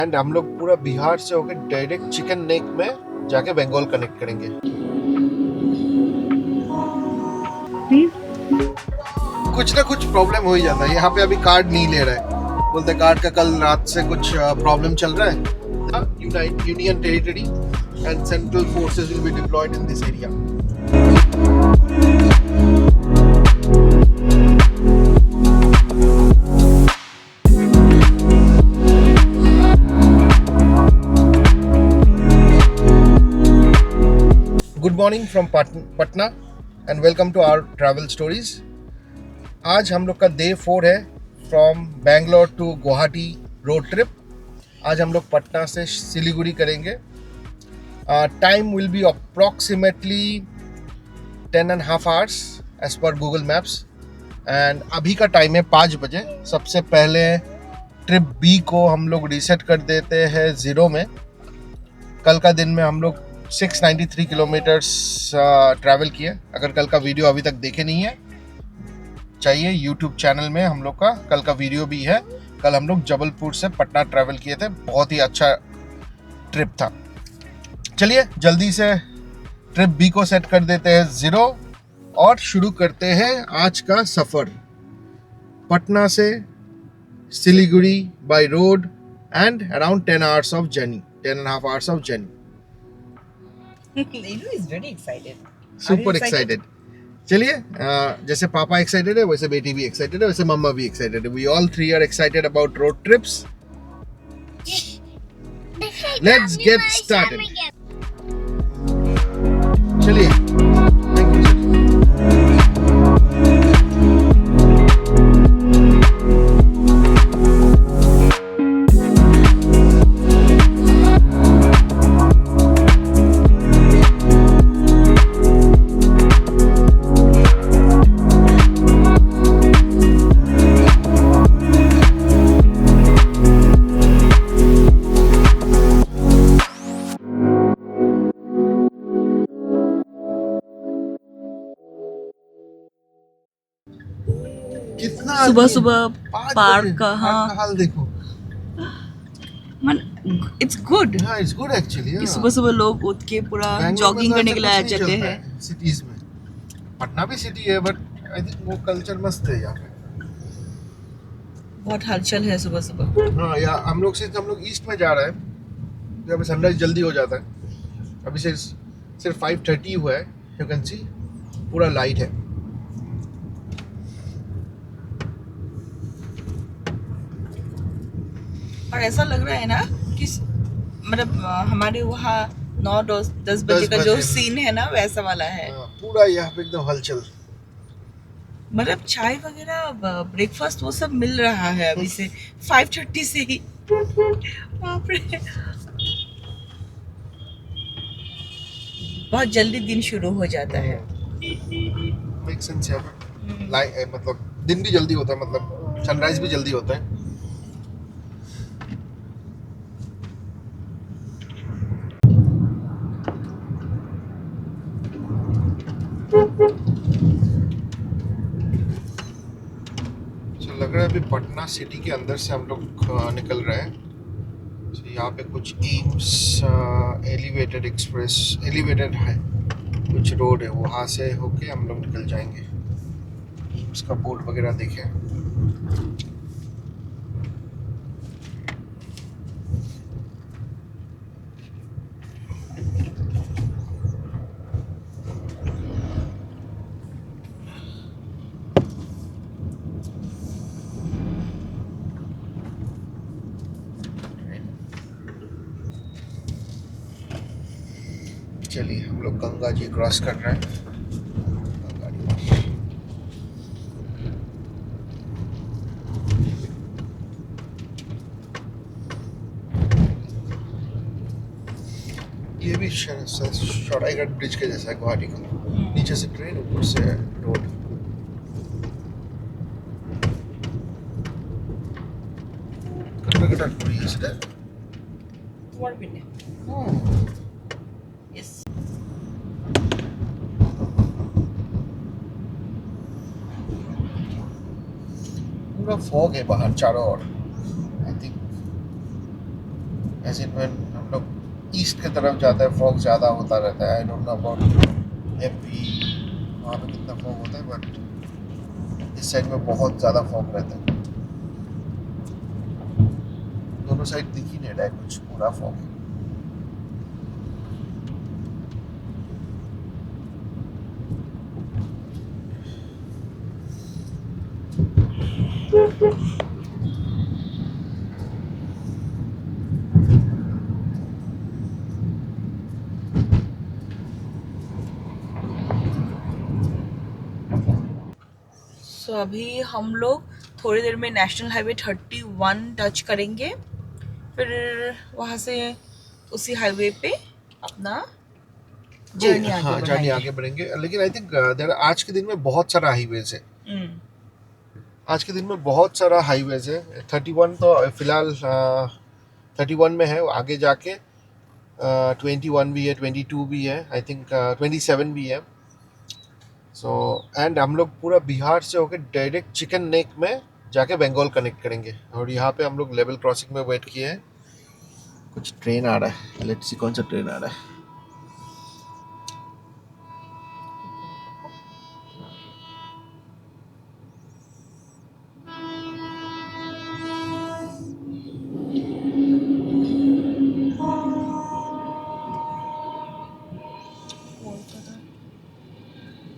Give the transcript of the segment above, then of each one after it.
And हम लोग पूरा बिहार से होकर डायरेक्ट चिकन नेक में जाके बंगाल कनेक्ट करेंगे। कुछ ना कुछ प्रॉब्लम हो ही जाता है। यहाँ पे अभी कार्ड नहीं ले रहा है, बोलते कार्ड का कल रात से कुछ प्रॉब्लम चल रहा है। Union territory and central forces will be deployed in this area. Good morning from Patna and welcome to our travel stories. आज हम लोग का डे 4 है from Bangalore to Guwahati road trip. आज हम लोग पटना से सिलीगुड़ी करेंगे। Time will be approximately 10.5 hours as per Google Maps. And अभी का टाइम है 5 बजे। सबसे पहले ट्रिप बी को हम लोग रीसेट कर देते हैं 0 में। कल का दिन में हम लोग 693 किलोमीटर्स ट्रैवल किए। अगर कल का वीडियो अभी तक देखे नहीं है, चाहिए यूट्यूब चैनल में हम लोग का कल का वीडियो भी है। कल हम लोग जबलपुर से पटना ट्रैवल किए थे, बहुत ही अच्छा ट्रिप था। चलिए जल्दी से ट्रिप बी को सेट कर देते हैं 0 और शुरू करते हैं आज का सफ़र। पटना से Siliguri by road and around 10 hours of journey, 10.5 hours of journey. Leelu is very excited. Super excited. चलिए जैसे पापा एक्साइटेड है वैसे बेटी भी एक्साइटेड है, वैसे मम्मा भी एक्साइटेड है। We all 3 are excited about road trips. Let's get started. चलिए। कितना सुबह सुबह पार्क का हाल देखो। Man it's good. हाँ, इट्स गुड एक्चुअली। सुबह सुबह लोग उठ के पूरा जॉगिंग करने के लिए आ जाते हैं सिटीज में। पटना भी सिटी है बट आई थिंक वो कल्चर मस्त है यहाँ पे। बहुत हलचल है सुबह सुबह। हाँ, या हम लोग ईस्ट में जा रहे हैं, यहाँ पे सनराइज जल्दी हो जाता है। अभी से सिर्फ 5:30 हुआ है। यू कैन सी पूरा लाइट है। और ऐसा लग रहा है ना कि मतलब हमारे वहाँ 9-10 बजे का जो सीन है ना वैसा वाला है। पूरा यहाँ पे एकदम हलचल। मतलब चाय वगैरह ब्रेकफास्ट वो सब मिल रहा है अभी से 5:30 से ही। बाप रे, बहुत जल्दी दिन शुरू हो जाता है। मेक सेंस है। मतलब दिन भी जल्दी होता है, मतलब सनराइज भी जल्दी होता है। लग रहा है अभी पटना सिटी के अंदर से हम लोग निकल रहे हैं। तो यहाँ पे कुछ एम्स एलिवेटेड एक्सप्रेस एलिवेटेड है, कुछ रोड है, वहाँ से होके हम लोग निकल जाएंगे। एम्स का बोर्ड वगैरह देखें। चलिए हम लोग गंगा जी क्रॉस कर रहे हैं। ये भी शौड़ाईघाट ब्रिज के जैसा है गुवाहाटी का। नीचे से ट्रेन, ऊपर से road. Katkatapuri is there? Yes. पूरा फॉग है बाहर चारों ओर। I think as in when हम लोग ईस्ट की तरफ जाते हैं फॉग ज़्यादा होता रहता है। I don't know about MP, वहाँ पे कितना फॉग होता है, बट इस साइड में बहुत ज़्यादा फॉग रहता है। दोनों साइड दिख ही नहीं रहा है कुछ, पूरा फॉग है। सो अभी हम लोग थोड़ी देर में नेशनल हाईवे 31 टच करेंगे, फिर वहाँ से उसी हाईवे पे अपना जर्नी आगे हाँ, जर्नी बढ़ाएंगे। आगे बढ़ेंगे। लेकिन आई थिंक आज के दिन में बहुत सारा हाईवेज है। आज के दिन में बहुत सारा हाईवेज है। 31 तो फिलहाल 31 में है, आगे जाके 21 भी है, 22 भी है, आई थिंक 27 भी है। सो एंड हम लोग पूरा बिहार से होके डायरेक्ट चिकन नेक में जाके बंगाल कनेक्ट करेंगे। और यहाँ पे हम लोग लेवल क्रॉसिंग में वेट किए हैं। कुछ ट्रेन आ रहा है, लेट्स सी कौन सा ट्रेन आ रहा है।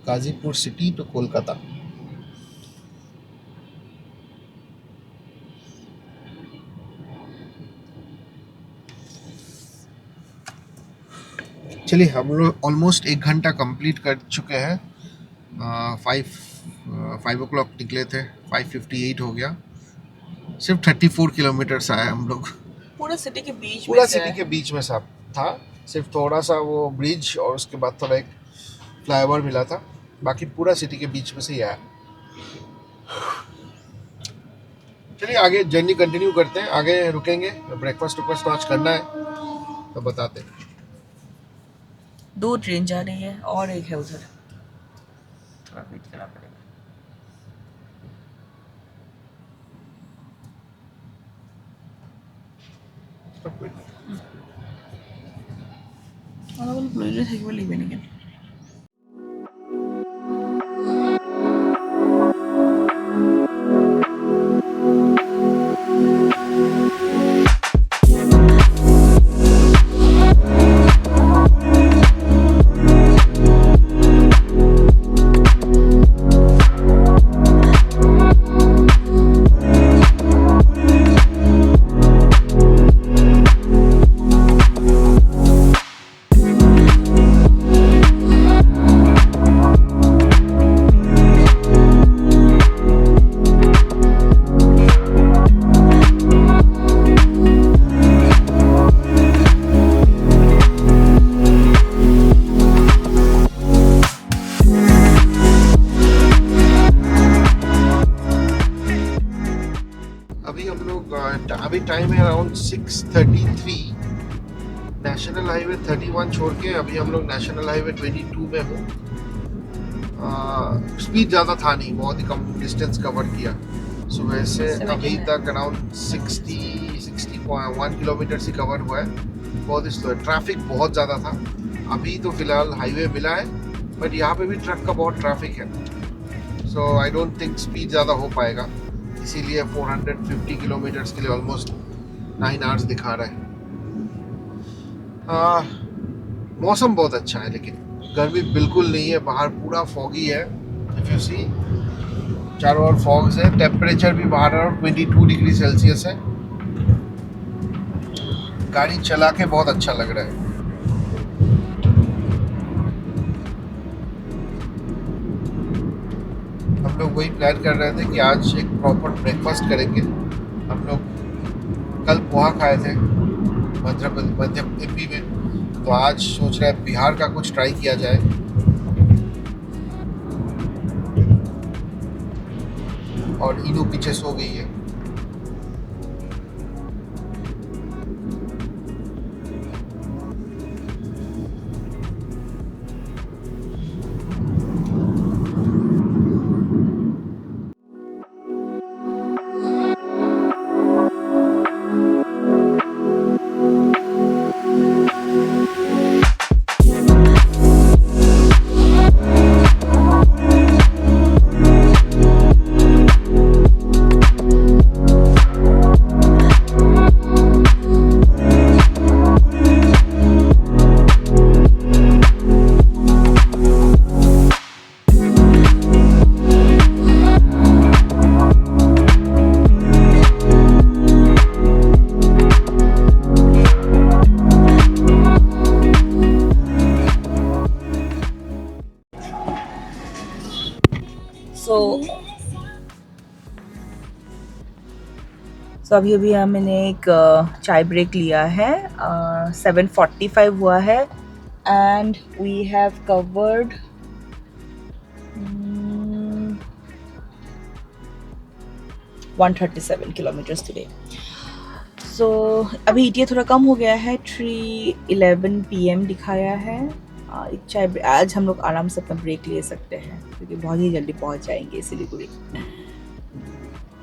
Ghazipur city to Kolkata. चलिए, हम लोग ऑलमोस्ट 1 घंटा कंप्लीट कर चुके हैं। 5 o'clock निकले थे, 5:58 हो गया। सिर्फ 34 किलोमीटर्स आए हम लोग। पूरा सिटी के बीच पूरा में से सिटी है। के बीच में सब था, सिर्फ थोड़ा सा वो ब्रिज और उसके बाद थोड़ा एक फ्लाईओवर मिला था। बाकी पूरा सिटी के बीच में से ही आया। चलिए आगे जर्नी कंटिन्यू करते हैं, आगे रुकेंगे, ब्रेकफास्ट वेकफास्ट आज करना है तो बताते हैं। 2 ट्रेन जा रही है और एक है उधर, थोड़ा वेट करना पड़ेगा। প্লেনে থাকিব লাগিব নেকি? अभी टाइम है अराउंड 6:33। नेशनल हाईवे 31 छोड़ के अभी हम लोग नेशनल हाईवे 22 में हो। स्पीड ज़्यादा था नहीं, बहुत ही कम डिस्टेंस कवर किया। सुबह से अभी तक अराउंड 61 किलोमीटर ही कवर हुआ है। बहुत ही स्लो है, ट्रैफिक बहुत ज़्यादा था। अभी तो फिलहाल हाईवे मिला है, बट यहाँ पे भी ट्रक का बहुत ट्रैफिक है। So I don't think speed ज़्यादा हो पाएगा, इसीलिए 450 किलोमीटर्स के लिए ऑलमोस्ट 9 आवर्स दिखा रहा है। मौसम बहुत अच्छा है, लेकिन गर्मी बिल्कुल नहीं है। बाहर पूरा फॉगी है, इफ यू सी, चारों ओर फॉग्स है। टेम्परेचर भी बाहर 22 डिग्री सेल्सियस है। गाड़ी चला के बहुत अच्छा लग रहा है। हम लोग वही प्लान कर रहे थे कि आज एक प्रॉपर ब्रेकफास्ट करेंगे। हम लोग कल पोहा खाए थे मध्य एमपी में, तो आज सोच रहे हैं बिहार का कुछ ट्राई किया जाए। और इनू पीछे सो गई है। तो अभी अभी मैंने एक चाय ब्रेक लिया है, 7:45 हुआ है and we have covered 137 kilometres today. So अभी ETA थोड़ा कम हो गया है, 3:11 PM दिखाया है। एक चाय आज हम लोग आराम से अपना ब्रेक ले सकते हैं क्योंकि बहुत ही जल्दी पहुंच जाएंगे सिलीगुड़ी।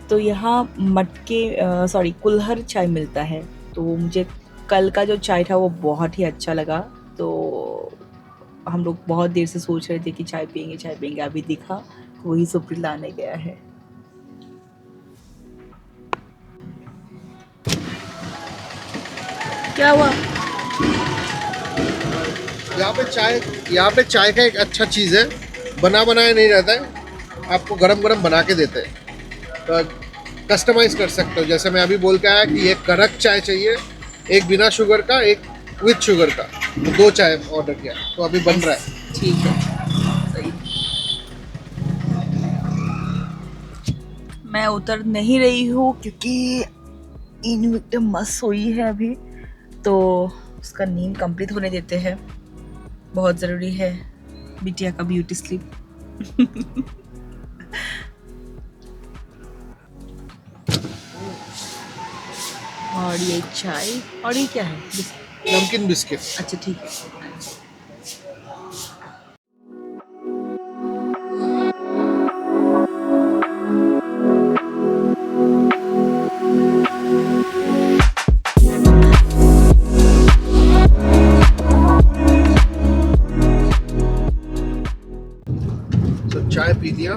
तो यहाँ कुल्हड़ चाय मिलता है, तो मुझे कल का जो चाय था वो बहुत ही अच्छा लगा। तो हम लोग बहुत देर से सोच रहे थे कि चाय पियेंगे, अभी दिखा तो वही सुप्रीत लाने गया है। क्या हुआ? यहाँ पे चाय का एक अच्छा चीज़ है, बना बनाया नहीं रहता है, आपको गरम गरम बना के देते हैं, तो कस्टमाइज कर सकते हो। जैसे मैं अभी बोल के आया कि एक कड़क चाय चाहिए, एक बिना शुगर का, एक विथ शुगर का, तो 2 चाय ऑर्डर किया, तो अभी बन रहा है। ठीक है, सही। मैं उतर नहीं रही हूँ क्योंकि इन एकदम मस्त सोई है अभी, तो उसका नींद कंप्लीट होने देते हैं, बहुत ज़रूरी है बिटिया का ब्यूटी स्लीप। और ये चाय, और ये क्या है? नमकीन बिस्किट। अच्छा ठीक है। तो चाय पी लिया,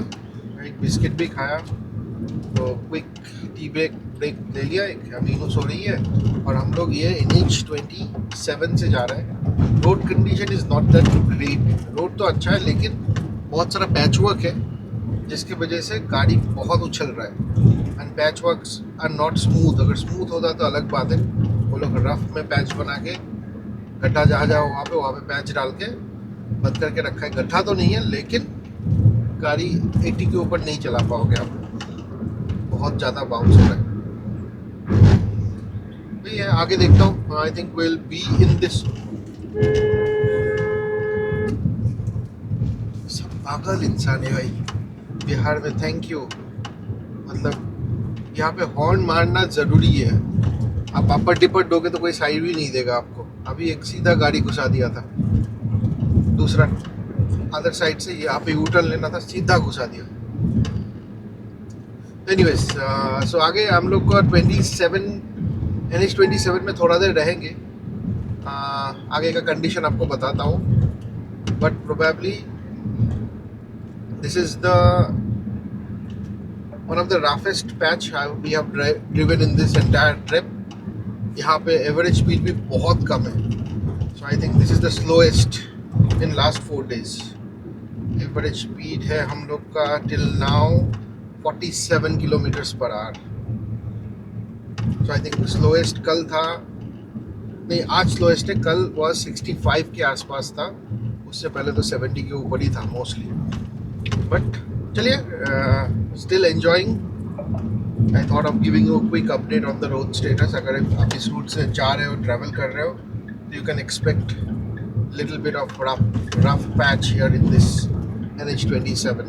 एक बिस्किट भी खाया, तो क्विक टी ब्रेक ले लिया। एक अमीनो सो रही है और हम लोग ये NH 27 से जा रहे हैं। Road condition is not that great, road तो अच्छा है लेकिन बहुत सारा पैच वर्क है जिसकी वजह से गाड़ी बहुत उछल रहा है, and patch works are not smooth. अगर स्मूथ होता तो अलग बात है, वो लोग रफ में पैच बना के, गड्ढा जहाँ जहाँ वहाँ पे पैच डाल के बंद करके रखा है। गड्ढा तो नहीं है लेकिन गाड़ी 80 के ऊपर नहीं चला पाओगे आप, बहुत ज़्यादा बाउंस हो रहा है। नहीं है, आगे देखता हूँ। I think will be in this. सब पागल इंसान है भाई बिहार में, थैंक यू। मतलब यहाँ पे हॉर्न मारना ज़रूरी है, आप अपर टिपर दोगे तो कोई साइड भी नहीं देगा आपको। अभी एक सीधा गाड़ी घुसा दिया था, दूसरा अदर साइड से यहाँ पे यू टर्न लेना था, सीधा घुसा दिया। एनीवेज, सो आगे हम लोग को NH 27 में थोड़ा देर रहेंगे। आगे का कंडीशन आपको बताता हूँ, but probably this is the one of the roughest patch we have driven in this entire trip. यहाँ पे एवरेज स्पीड भी बहुत कम है, so I think this is the slowest in last 4 days। Average speed है हम लोग का till now 47 kilometres per hour. So I think slowest कल था, नहीं आज स्लोएस्ट है, कल वॉज 65 के आसपास था, उससे पहले तो 70 के ऊपर ही था मोस्टली। बट चलिए, still enjoying. I thought of giving you quick update on the road status. अगर आप इस रूट से जा रहे हो, ट्रैवल कर रहे हो, तो you can expect little bit of rough patch here in this NH 27.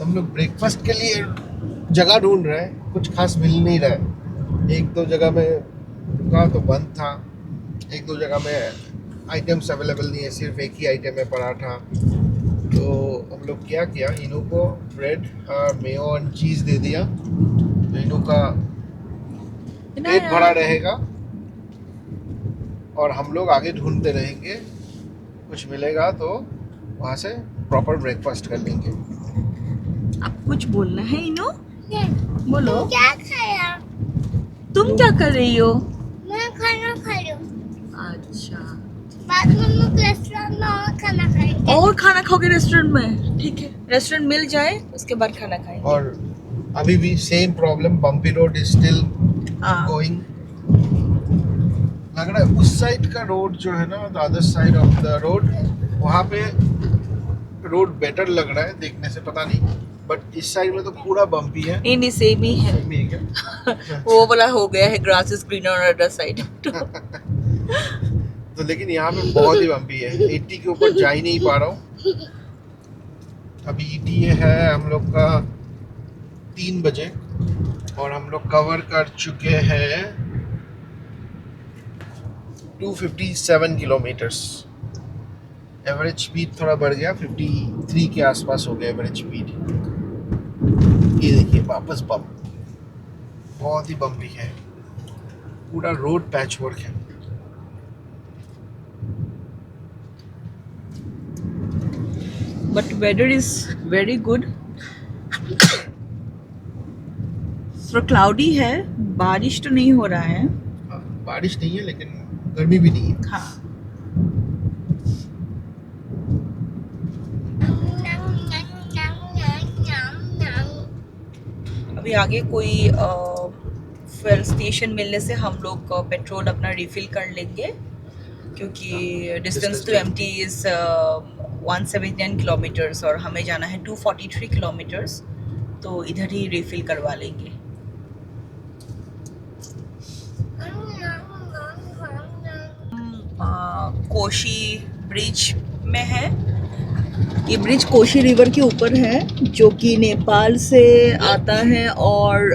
हम लोग ब्रेकफास्ट के लिए जगह ढूंढ रहे हैं, कुछ खास मिल नहीं रहा है। एक दो जगह में रुका तो बंद था, एक दो जगह में आइटम्स अवेलेबल नहीं है, सिर्फ एक ही आइटम है पराठा। तो हम लोग क्या किया, इनू को ब्रेड मेयो एंड चीज़ दे दिया, तो इनू का पेट भरा रहेगा और हम लोग आगे ढूंढते रहेंगे, कुछ मिलेगा तो वहाँ से प्रॉपर ब्रेकफास्ट कर लेंगे। अब कुछ बोलना है इनो, बोलो। तुम क्या खाया? तुम क्या कर रही हो? मैं खाना खा रही हूँ। अच्छा, बाद में हम लोग रेस्टोरेंट में और खाना खाएंगे। और खाना खाओगे रेस्टोरेंट में? ठीक है, रेस्टोरेंट मिल जाए उसके बाद खाना खाएंगे। और अभी भी same problem, bumpy road is still हाँ। गोइंग। लग रहा है उस साइड का रोड जो है ना, the other side of the road, वहाँ पे रोड बेटर लग रहा है देखने से, पता नहीं, बट इस साइड में तो पूरा बम्पी है। नहीं सेम ही है। Same ही है क्या? वो वाला हो गया है, grass is greener on other side. तो लेकिन यहाँ पे बहुत ही बम्पी है, 80 के ऊपर जा ही नहीं पा रहा हूँ। अभी ETA है हम लोग का 3 बजे और हम लोग कवर कर चुके हैं 257 किलोमीटर्स। एवरेज स्पीड थोड़ा बढ़ गया, 53 के आसपास हो गया एवरेज स्पीड। ये देखिए वापस बम, बहुत ही बम्पी है, पूरा रोड पैच वर्क है। But weather is very good. थोड़ा क्लाउडी है, बारिश तो नहीं हो रहा है। बारिश नहीं है लेकिन गर्मी भी नहीं है। हाँ, अभी आगे कोई फिर स्टेशन मिलने से हम लोग पेट्रोल अपना रिफिल कर लेंगे, क्योंकि distance to empty is 179 kilometres और हमें जाना है 243 किलोमीटर्स, तो इधर ही रिफिल करवा लेंगे। कोशी ब्रिज में है। ये ब्रिज कोशी रिवर के ऊपर है, जो कि नेपाल से आता है और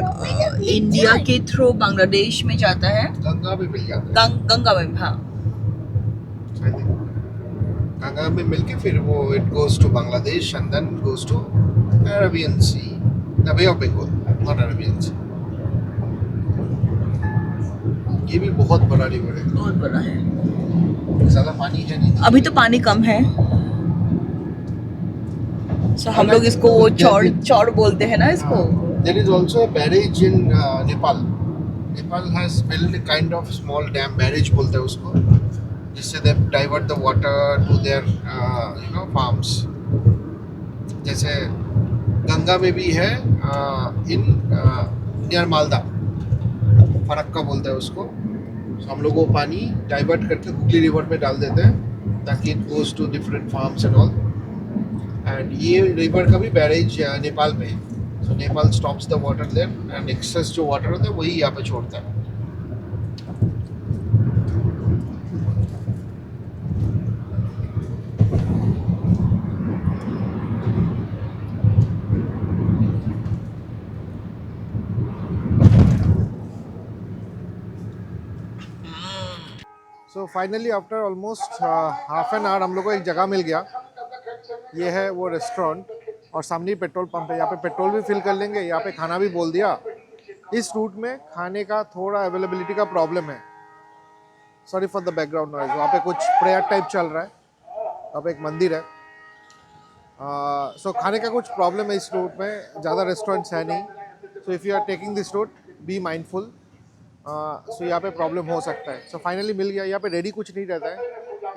इंडिया के थ्रू बांग्लादेश में जाता है। गंगा में मिल जाता है, गंगा में, हाँ। गंगा में मिलके फिर वो it goes to Bangladesh and then goes to Arabian sea, the bay of Bengal, not Arabian sea. ये भी बहुत बड़ा रिवर है, बहुत बड़ा है। ज्यादा पानी है नहीं अभी तो पानी कम है, सो हम लोग इसको वो चौड़ बोलते हैं ना इसको। There is also a barrage in Nepal. Nepal has build kind of small dam, barrage बोलते हैं उसको, जिससे they divert the water to their farms. जैसे गंगा में भी है, इन नियर मालदा, फरक्का बोलते हैं उसको। तो हम लोग वो पानी डाइवर्ट करके हुगली रिवर में डाल देते हैं ताकि it goes to different farms and all. And ये रिवर का भी बैरेज नेपाल में है, so Nepal stops the water there and excess जो वाटर होता है वही यहाँ पे छोड़ता है। So finally after almost half an hour हम लोग को एक जगह मिल गया। ये है वो रेस्टोरेंट और सामने ही पेट्रोल पंप है। यहाँ पे पेट्रोल भी फिल कर लेंगे, यहाँ पे खाना भी बोल दिया। इस रूट में खाने का थोड़ा अवेलेबिलिटी का प्रॉब्लम है, sorry for the background noise. वहाँ पे कुछ प्रेयर टाइप चल रहा है, वहाँ पे एक मंदिर है। सो खाने का कुछ प्रॉब्लम है इस रूट में, ज़्यादा रेस्टोरेंट्स है नहीं। So if you are taking this route be mindful. So यहाँ पे प्रॉब्लम हो सकता है। सो फाइनली मिल गया। यहाँ पे रेडी कुछ नहीं रहता है,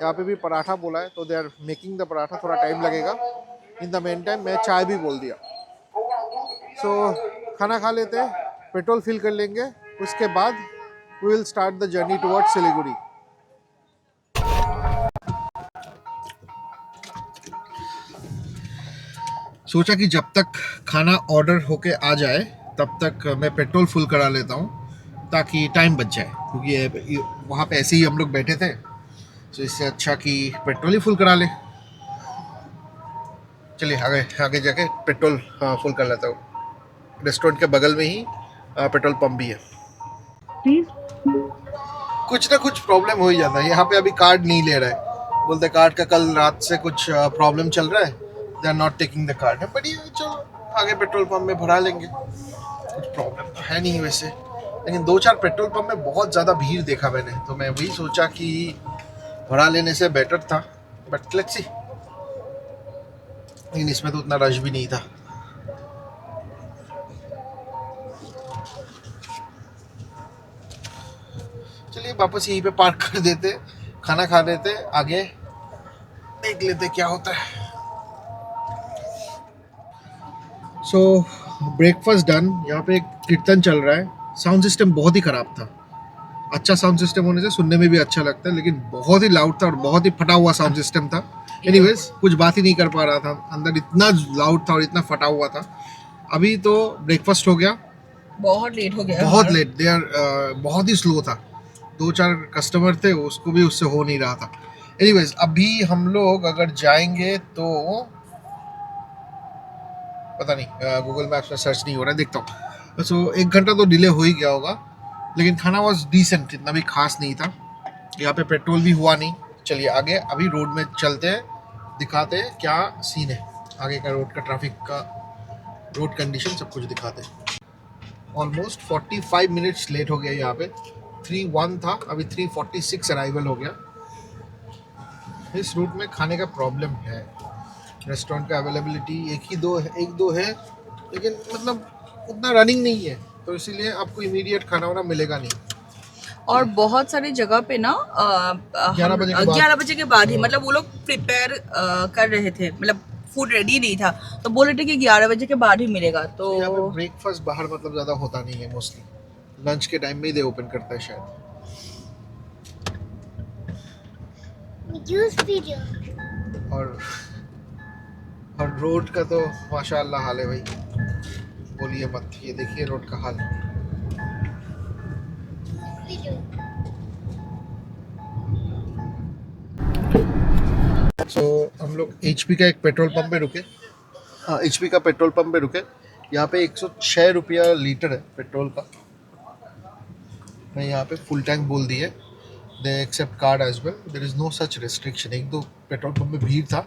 यहाँ पे भी पराठा बोला है, तो they are making the paratha, थोड़ा टाइम लगेगा। इन द मेन टाइम मैं चाय भी बोल दिया। सो खाना खा लेते हैं, पेट्रोल फिल कर लेंगे, उसके बाद we will start the journey towards Siliguri. सोचा कि जब तक खाना ऑर्डर होके आ जाए तब तक मैं पेट्रोल फुल करा लेता हूँ ताकि टाइम बच जाए, क्योंकि वहाँ पे ऐसे ही हम लोग बैठे थे, तो इससे अच्छा कि पेट्रोल ही फुल करा ले। चलिए आगे आगे जाके पेट्रोल फुल कर लेता हूँ। रेस्टोरेंट के बगल में ही पेट्रोल पंप भी है। कुछ ना कुछ प्रॉब्लम हो ही जाता है। यहाँ पे अभी कार्ड नहीं ले रहा है, बोलते कार्ड का कल रात से कुछ प्रॉब्लम चल रहा है, they are not taking the card. But ये चलो आगे पेट्रोल पंप में भरा लेंगे, कुछ प्रॉब्लम तो है नहीं वैसे। लेकिन 2-4 पेट्रोल पंप में बहुत ज़्यादा भीड़ देखा मैंने, तो मैं वही सोचा कि भरा लेने से बेटर था, बट लेट्स सी। लेकिन इसमें तो उतना रश भी नहीं था। चलिए वापस यहीं पे पार्क कर देते, खाना खा लेते, आगे देख लेते क्या होता है। सो ब्रेकफास्ट डन। यहाँ पे एक कीर्तन चल रहा है। साउंड सिस्टम बहुत ही खराब था। अच्छा साउंड सिस्टम होने से सुनने में भी अच्छा लगता है, लेकिन बहुत ही लाउड था और बहुत ही फटा हुआ साउंड सिस्टम था। एनीवेज कुछ बात ही नहीं कर पा रहा था, अंदर इतना लाउड था और इतना फटा हुआ था। अभी तो ब्रेकफास्ट हो गया, बहुत लेट हो गया, बहुत लेट। दे आर बहुत ही स्लो था, 2-4 कस्टमर थे, उसको भी उससे हो नहीं रहा था। एनीवेज अभी हम लोग अगर जाएंगे तो पता नहीं, गूगल मैप्स में सर्च नहीं हो रहा है, देखता हूँ। सो 1 घंटा तो डिले हो ही गया होगा, लेकिन खाना वाज डिसेंट, इतना भी खास नहीं था। यहाँ पे पेट्रोल भी हुआ नहीं। चलिए आगे अभी रोड में चलते हैं, दिखाते हैं क्या सीन है आगे का, रोड का ट्रैफिक का, रोड कंडीशन सब कुछ दिखाते हैं। ऑलमोस्ट 45 मिनट्स लेट हो गया यहाँ पे। 3:01 था, अभी 3:46 अराइवल हो गया। इस रूट में खाने का प्रॉब्लम है, रेस्टोरेंट का अवेलेबिलिटी एक दो है, लेकिन मतलब उतना रनिंग नहीं है, तो इसीलिए आपको इमीडिएट खाना वाना मिलेगा नहीं। और बहुत सारी जगह पे ना 11 बजे के बाद ही, मतलब वो लोग प्रिपेयर कर रहे थे, मतलब फूड रेडी नहीं था, तो बोल रहे थे कि 11 बजे के बाद ही मिलेगा। तो यहाँ पे ब्रेकफास्ट बाहर मतलब ज़्यादा होता नहीं है, मोस्टली लंच के टाइम में ही दे ओपन करता है शायद। और रोड का तो माशाल्लाह हाल है भाई, बोलिए मत। ये देखिए रोड का हाल। हम लोग HP का एक पेट्रोल पंप पे रुके। हाँ, HP का पेट्रोल पंप पे रुके। यहाँ पे 106 रुपया लीटर है पेट्रोल का। मैं यहाँ पे फुल टैंक बोल दिए। They accept card as well, there is no such restriction. 1-2 petrol pump में भीड़ था,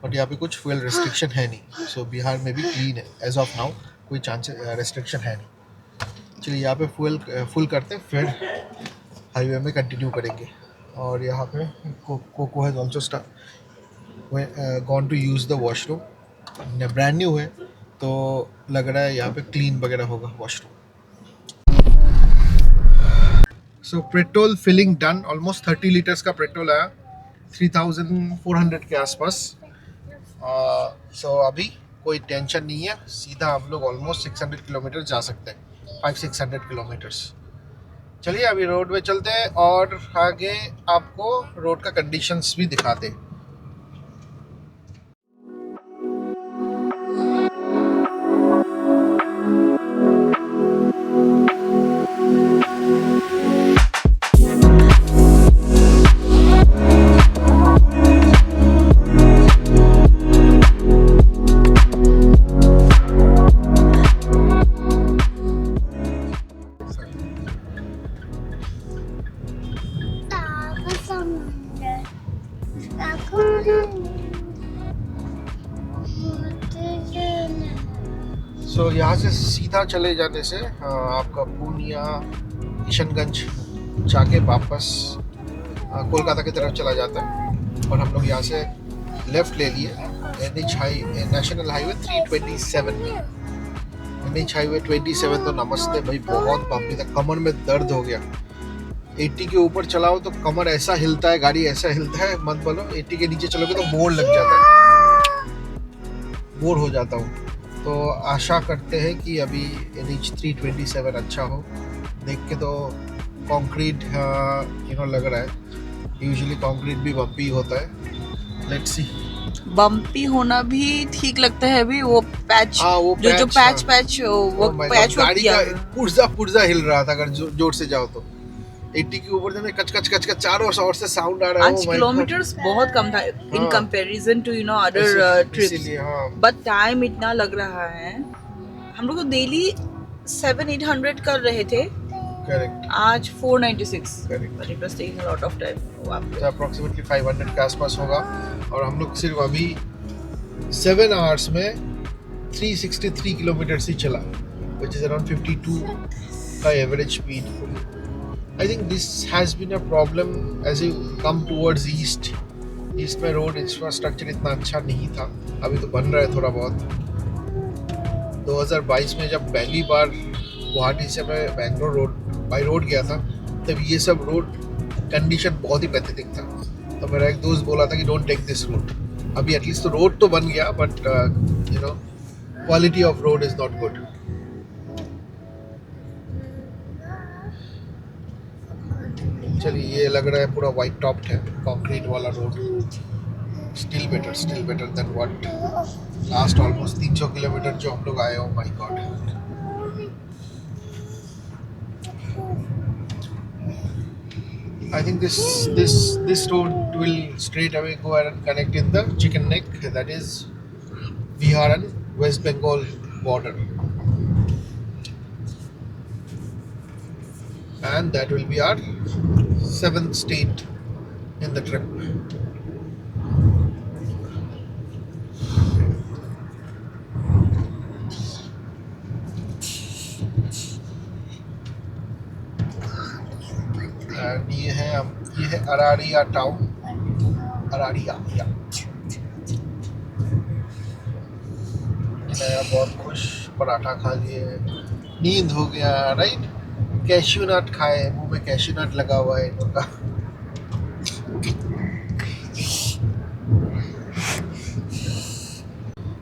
बट यहाँ पे कुछ फ्यूल रिस्ट्रिक्शन है नहीं। सो बिहार में भी क्लीन है एज ऑफ नाउ, कोई चांस रिस्ट्रिक्शन है नहीं। चलिए यहाँ पे फुल करते हैं, फिर हाईवे में कंटिन्यू करेंगे। और यहाँ पे Coco has also gone to use the washroom. Brand new है, तो लग रहा है यहाँ पे क्लीन वगैरह होगा washroom. So petrol filling done. Almost 30 litres का पेट्रोल आया, 3400 के आसपास। सो अभी कोई टेंशन नहीं है, सीधा हम लोग ऑलमोस्ट 600 किलोमीटर जा सकते हैं, 500-600 किलोमीटर्स। चलिए अभी रोड में चलते हैं और आगे आपको रोड का कंडीशंस भी दिखाते हैं। सो यहाँ से सीधा चले जाने से आपका पूर्णिया, किशनगंज जाके वापस कोलकाता की तरफ चला जाता है। और हम लोग यहाँ से लेफ़्ट ले लिए नेशनल हाईवे 327 में। NH हाईवे 27 तो नमस्ते भाई, बहुत बम्पी था, कमर में दर्द हो गया। 80 के ऊपर चलाओ तो कमर ऐसा हिलता है, गाड़ी ऐसा हिलता है मत बोलो। 80 के नीचे चलोगे तो बोर लग जाता है, बोर हो जाता हूँ। तो आशा करते हैं कि अभी NH 327 अच्छा हो। देख के तो कंक्रीट लग रहा है, यूजुअली कंक्रीट भी बम्पी होता है। Let's see. बम्पी होना भी ठीक लगता है अभी, वो पैच, वो जो पैच गाड़ी का पुर्जा हिल रहा था अगर जोर से जाओ तो। 80 के ऊपर जाने कच कच चारों ओर से साउंड आ रहा है। 5 किलोमीटर्स बहुत कम था in comparison to other trips, but time इतना लग रहा है। हम लोग तो डेली 700-800 कर रहे थे, करेक्ट आज 496 Correct. but it was taking a lot of time तो अप्रोक्सीमेटली 500 के आसपास होगा और हम लोग सिर्फ अभी 7 आवर्स में 363 किलोमीटर ही चला which is around 52 का average speed. I think this has been a problem as you come towards east. East में रोड इंफ्रास्ट्रक्चर इतना अच्छा नहीं था, अभी तो बन रहा है थोड़ा बहुत. 2022 में जब पहली बार गुवाहाटी से मैं बेंगलोर रोड बाई रोड गया था तब ये सब रोड कंडीशन बहुत ही पैथेटिक था. तो मेरा एक दोस्त बोला था कि डोंट टेक दिस रूट. अभी एटलीस्ट तो रोड तो बन गया but you know quality of road is not good. चलिए ये लग रहा है पूरा वाइट टॉप्ड है कंक्रीट वाला road. Still better than what last almost 300 kilometre जो हम लोग आए. Oh my God. I think this road will straight away go ahead and connect in the Chicken Neck, that is Bihar and West Bengal border, and that will be our 7th state in the trip. And ये है Araria town. Araria या मैं बहुत खुश. पराठा खा लिए, नींद हो गया. राइट, कैश्यू नट खाए, मुंह में कैश्यू नट लगा हुआ है इनका.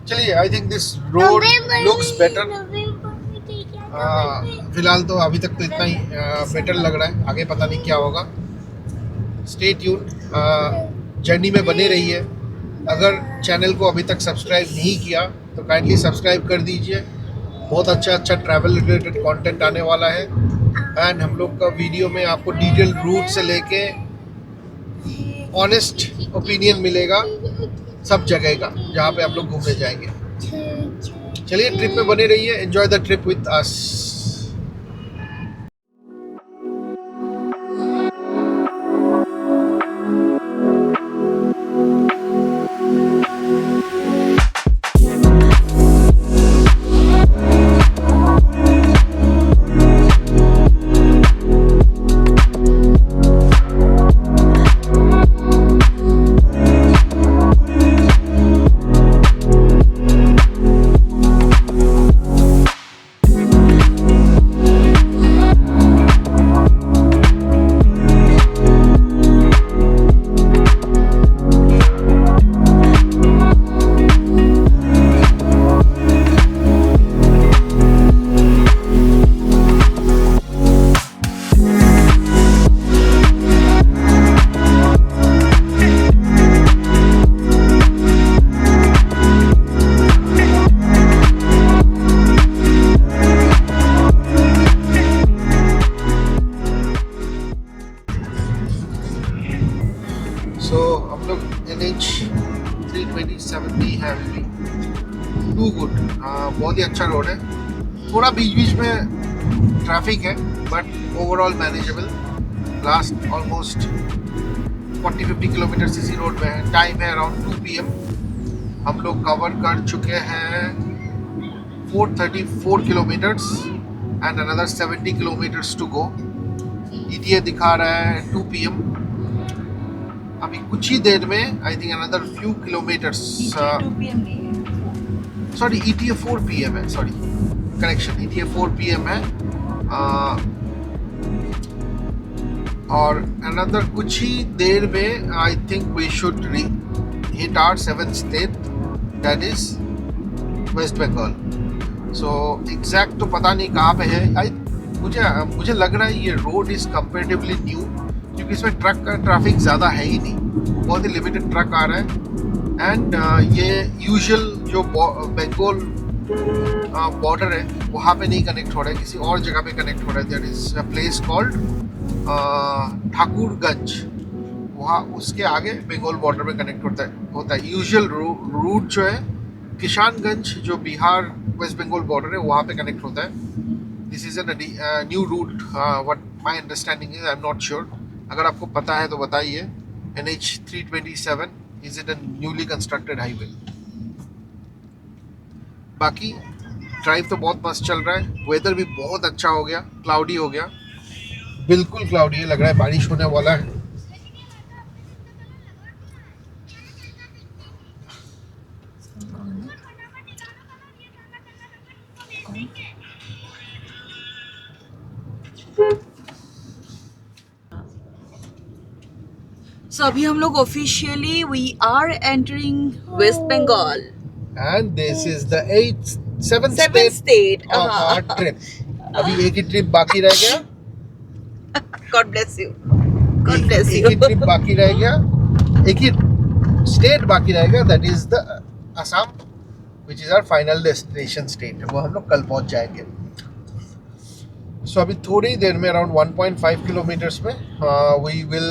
चलिए आई think this road looks better. फिलहाल तो अभी तक तो इतना ही बेटर लग रहा है. आगे पता नहीं क्या होगा. स्टे ट्यून, जर्नी में बने रहिए. अगर चैनल को अभी तक सब्सक्राइब नहीं किया तो काइंडली सब्सक्राइब कर दीजिए. बहुत अच्छा ट्रैवल रिलेटेड कंटेंट आने वाला है. एंड हम लोग का वीडियो में आपको डिटेल रूट से लेके ऑनेस्ट ओपिनियन मिलेगा सब जगह का जहाँ पे आप लोग घूमने जाएंगे. चलिए ट्रिप में बने रहिए. Enjoy the trip with us. So हम लोग NH 327 भी है अभी भी. Too good. बहुत ही अच्छा रोड है. थोड़ा बीच में ट्रैफिक है but overall manageable. Last almost 40-50 kilometre इसी रोड में है. टाइम है अराउंड 2 PM. हम लोग कवर कर चुके हैं 434 kilometres and another 70 kilometres to go. ETA दिखा रहा है 2 PM. अभी कुछ ही देर में I think another few kilometres. 2 PM नहीं है, सॉरी ETA 4 PM है. सॉरी करेक्शन, ETA 4 PM है. और अनदर कुछ ही देर में I think we should hit our 7th state, that is West Bengal. So exact तो पता नहीं कहाँ पे है. मुझे लग रहा है ये रोड इज़ कंपेरेटिवली न्यू क्योंकि इसमें ट्रक का ट्रैफिक ज़्यादा है ही नहीं. बहुत ही लिमिटेड ट्रक आ रहा है. एंड ये यूजुअल जो बंगाल बॉर्डर है वहाँ पे नहीं कनेक्ट हो रहा है, किसी और जगह पे कनेक्ट हो रहा है. There is a place called Thakurganj. वहाँ उसके आगे बंगाल बॉर्डर में कनेक्ट होता है. यूजुअल रूट जो है किशानगंज जो बिहार वेस्ट बंगाल बॉर्डर है वहाँ पे कनेक्ट होता है. This is a new root, what my understanding is, I am not sure. अगर आपको पता है तो बताइए. NH 327 is it a newly constructed highway. बाकी ड्राइव तो बहुत मस्त चल रहा है. वेदर भी बहुत अच्छा हो गया, क्लाउडी हो गया, बिल्कुल क्लाउडी है, लग रहा है बारिश होने वाला है. सो अभी हम लोग officially we are entering West Bengal. And this is the 7th seven state. of our trip. अभी एक ही ट्रिप बाकी रह गया. God bless you. God bless एक यू. ही ट्रिप बाकी रह गया, एक ही स्टेट बाकी रह गया, that is the Assam, which is our final destination state. वो हम लोग कल पहुंच जाएंगे. सो अभी थोड़ी देर में अराउंड 1.5 किलोमीटर्स में we will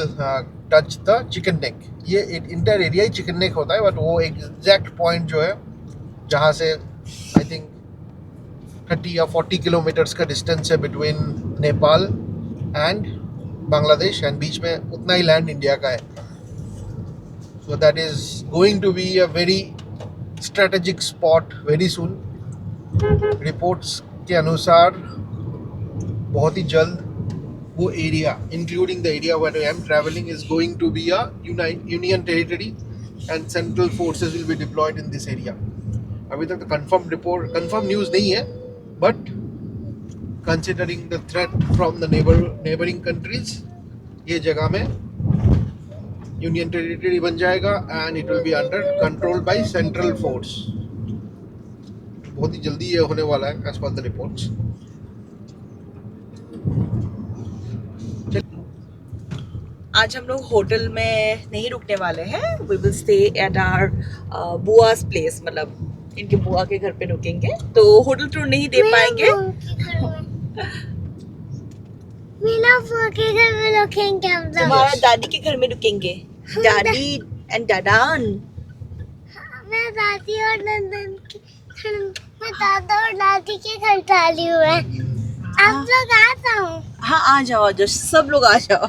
touch the chicken neck. ये इंटर एरिया ही चिकन नेक होता है, बट वो एग्जैक्ट पॉइंट जो है जहाँ से आई थिंक 30 या 40 किलोमीटर्स का डिस्टेंस है between Nepal and Bangladesh, and बीच में उतना ही लैंड इंडिया का है. So that is going to be a very strategic spot very soon. Reports के अनुसार बहुत ही जल्द वो area, including the area where I am travelling, is going to be a union territory and central forces will be deployed in this area. अभी तक तो confirm news नहीं है, but considering the threat from the neighbouring countries, ये जगह में union territory बन जाएगा and it will be under control by central force. बहुत ही जल्दी ये होने वाला है एज पर द रिपोर्ट्स. आज हम लोग होटल में नहीं रुकने वाले हैं. We will stay at our बुआस प्लेस, मतलब इनके बुआ के घर पे रुकेंगे. तो होटल टूर नहीं दे पाएंगे. मीना बुआ के घर में रुकेंगे हम लोग. तुम्हारा दादी के घर में रुकेंगे. दादी एंड दादान. मैं दादी और नंदन मैं दादा और दादी के घर डाली हुआ है. आप लोग आ जाओ. हाँ आ जाओ, जो सब लोग आ जाओ.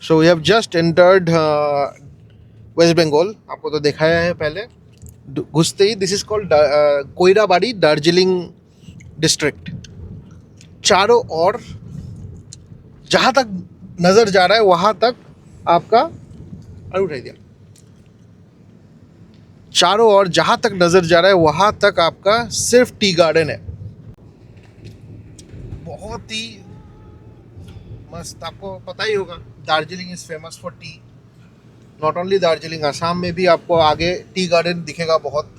So we have just entered West Bengal. आपको तो दिखाया है पहले घुसते ही. This is called Koirabari Darjeeling district. चारों ओर जहाँ तक नज़र जा रहा है वहाँ तक आपका उठाई दिया. चारों ओर जहाँ तक नज़र जा रहा है वहाँ तक आपका सिर्फ टी गार्डन है. बहुत ही मस्त. आपको पता ही होगा Darjeeling is famous for T. Not only Darjeeling, Assam में भी आपको आगे टी गार्डन दिखेगा बहुत.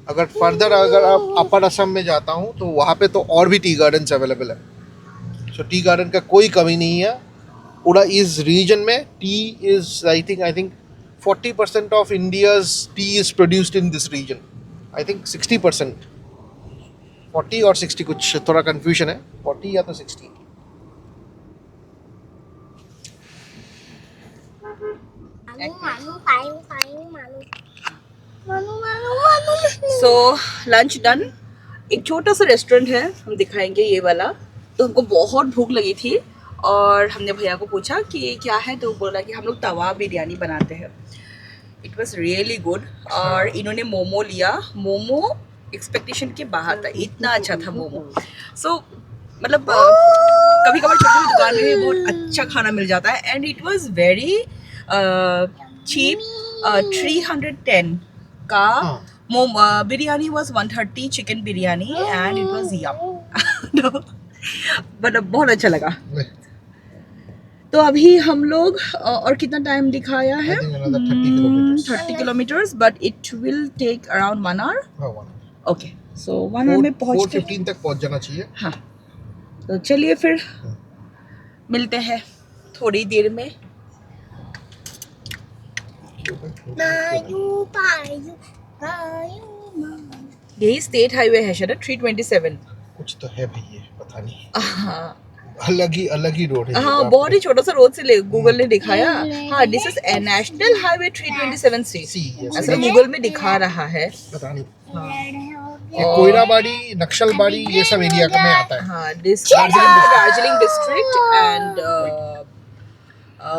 अगर फर्दर अगर आप अपर असम में जाता हूँ तो वहाँ पे तो और भी टी गार्डन्स अवेलेबल है. सो टी गार्डन का कोई कमी नहीं है. पूरा इस रीजन में tea is I think 40% of India's tea is produced in this region. I think 60%, 40 और 60, कुछ थोड़ा कंफ्यूजन है, 40 या तो 60. So lunch done. एक छोटा सा रेस्टोरेंट है, हम दिखाएंगे ये वाला. तो हमको बहुत भूख लगी थी और हमने भैया को पूछा कि क्या है, तो बोला कि हम लोग तवा बिरयानी बनाते हैं. It was really good. और इन्होंने मोमो लिया. मोमो एक्सपेक्टेशन के बाहर था, इतना अच्छा था मोमो. सो मतलब कभी कभार छोटी छोटी दुकान में भी बहुत अच्छा खाना मिल जाता है. And it was very cheap. 310 का biryani was 130 chicken biryani and it was yum. मतलब बहुत अच्छा लगा. तो अभी हम लोग और कितना टाइम दिखाया है? 30 kilometres, but it will take around 1 hour. Okay, so 1 hour में पहुँच 4:15 तक पहुँच जाना चाहिए. हाँ, तो चलिए फिर मिलते हैं थोड़ी देर में. यही स्टेट हाईवे है शायद 327. कुछ तो है भाई, ये पता नहीं. हाँ अलग ही रोड है. हाँ, बहुत ही छोटा सा रोड से ले गूगल ने दिखाया. हाँ, this is national highway 327C. ऐसा गूगल में दिखा रहा है. पता नहीं. रेड हो ये कोयराबाड़ी, नक्सलबाड़ी ये सब एरिया में आता है। हाँ, दार्जिलिंग डिस्ट्रिक्ट एंड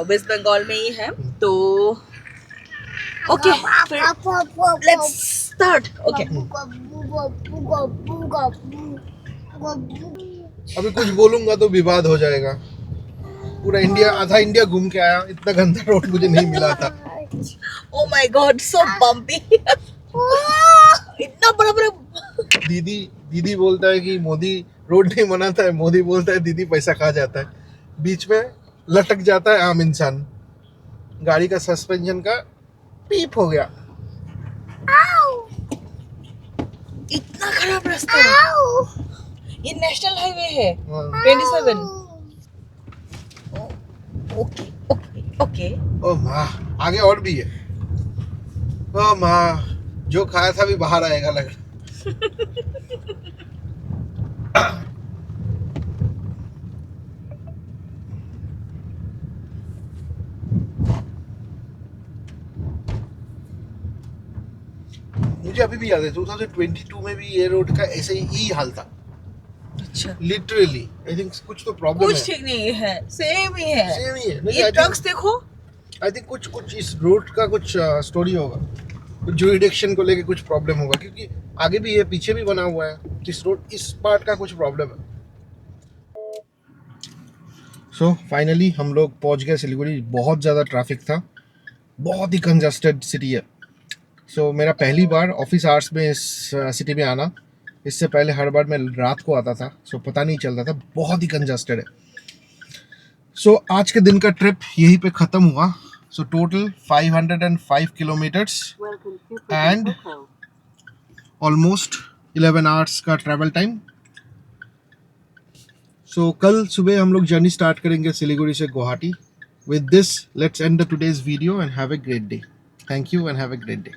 वेस्ट बंगाल में ही है। तो ओके, लेट्स स्टार्ट। ओके, अभी कुछ बोलूंगा तो विवाद हो जाएगा। पूरा इंडिया, आधा इंडिया घूम के आया, इतना गंदा रोड मुझे नहीं मिला था। Oh my God, so bumpy. इतना बड़ा बड़ा। दीदी बोलता है कि मोदी रोड नहीं बनाता है, मोदी बोलता है दीदी पैसा खा जाता है। बीच में लटक जाता है आम इंसान। गाड़ी का सस्पेंशन का पीप हो गया। इतना खराब रास्ता। ये नेशनल हाईवे है 27। Okay okay okay. ओ माँ, आगे और भी है। ओ माँ, जो खाया था भी बाहर आएगा लग रहा। मुझे अभी भी याद है 2022 में भी ये रोड का ऐसे ही हाल था। अच्छा, लिटरली आई थिंक कुछ तो प्रॉब्लम कुछ है। ठीक नहीं है, सेम ही है। सेम ही है। नहीं, ये ट्रक्स देखो। आई थिंक कुछ इस रोड का कुछ स्टोरी होगा, कुछ जुरिडिक्शन को लेके कुछ प्रॉब्लम होगा, क्योंकि आगे भी है, पीछे भी बना हुआ है। इस रोड, इस पार्ट का कुछ प्रॉब्लम है। सो फाइनली हम लोग पहुंच गए सिलीगुड़ी। बहुत ज़्यादा ट्रैफिक था, बहुत ही कंजस्टेड सिटी है। सो मेरा पहली बार ऑफिस आवर्स में इस सिटी में आना। इससे पहले हर बार मैं रात को आता था, सो पता नहीं चलता था। बहुत ही कंजस्टेड है। सो आज के दिन का ट्रिप यहीं पे ख़त्म हुआ। So total 505 kilometres and almost 11 hours का ट्रैवल टाइम। सो कल सुबह हम लोग जर्नी स्टार्ट करेंगे सिलीगुड़ी से Guwahati. With this let's end the today's video and have a great day. Thank you and have a great day.